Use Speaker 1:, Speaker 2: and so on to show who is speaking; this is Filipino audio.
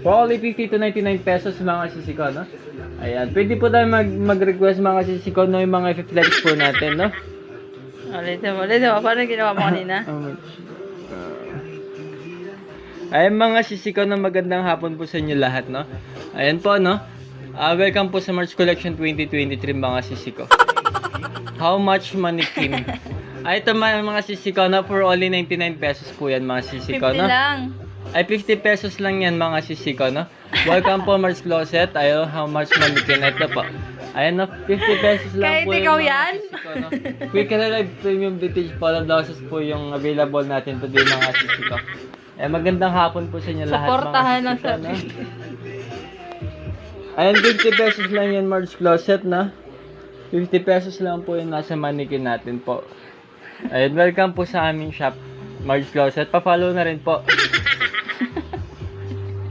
Speaker 1: For only 50 to 99 pesos mga sisiko, no? Ayan, pwede po tayo mag-request mga sisiko, no? Yung mga i-flex po natin, no?
Speaker 2: Ulit mo. Paano ginawa mo kanina?
Speaker 1: Ayan mga sisiko, no? Magandang hapon po sa inyo lahat, no? Ayan po, no? Welcome po sa March Collection 2023 mga sisiko. How much mannequin? Ito mga sisiko, no? For only 99 pesos po yan mga sisiko,
Speaker 2: 50
Speaker 1: no?
Speaker 2: lang.
Speaker 1: Ay, 50 pesos lang yan mga sisiko, no? Welcome po Mars Closet. Ayun, how much mannequin ito po. Ayun, no? 50 pesos lang
Speaker 2: Kahit
Speaker 1: po
Speaker 2: ikaw
Speaker 1: yung mga
Speaker 2: yan?
Speaker 1: sisiko, no? Quick and Live Premium Vintage Polo Blouses po yung available natin today mga sisiko. Eh, magandang hapon po sa inyo lahat
Speaker 2: Suportahan
Speaker 1: mga
Speaker 2: lang
Speaker 1: sisiko,
Speaker 2: sa
Speaker 1: no? Ayun, 50 pesos lang yan Mars Closet, na 50 pesos lang po yung nasa mannequin natin po. Ayun, welcome po sa aming shop, Mars Closet. Pa-follow na rin po